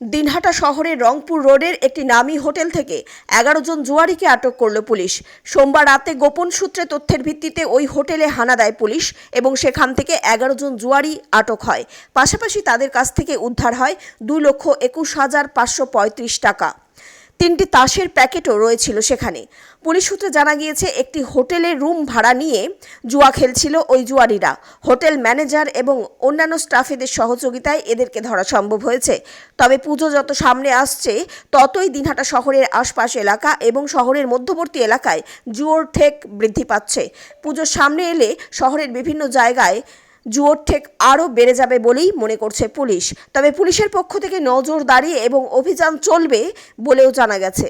দিনহাটা শহরের রংপুর রোডের একটি নামী হোটেল থেকে 11 জন জুয়ারিকে আটক করল পুলিশ। সোমবার রাতে গোপন সূত্রে তথ্যের ভিত্তিতে ওই হোটেলে হানা দেয় পুলিশ এবং সেখান থেকে 11 জন জুয়ারি আটক হয়। পাশাপাশি তাদের কাছ থেকে উদ্ধার হয় 2,21,535 টাকা। 3টি তাসের প্যাকেটও রয়েছিল সেখানে। পুলিশ সূত্রে জানা গিয়েছে, একটি হোটেলের রুম ভাড়া নিয়ে জুয়া খেলছিল ওই জুয়ারিরা। হোটেল ম্যানেজার এবং অন্যান্য স্টাফেদের সহযোগিতায় এদেরকে ধরা সম্ভব হয়েছে। তবে পুজো যত সামনে আসছে ততই দিনহাটা শহরের আশপাশ এলাকা এবং শহরের মধ্যবর্তী এলাকায় জুয়োর ঠেক বৃদ্ধি পাচ্ছে। পুজোর সামনে এলে শহরের বিভিন্ন জায়গায় জুয়োর ঠেক আরও বেড়ে যাবে বলেই মনে করছে পুলিশ। তবে পুলিশের পক্ষ থেকে নজরদারি এবং অভিযান চলবে বলেও জানা গেছে।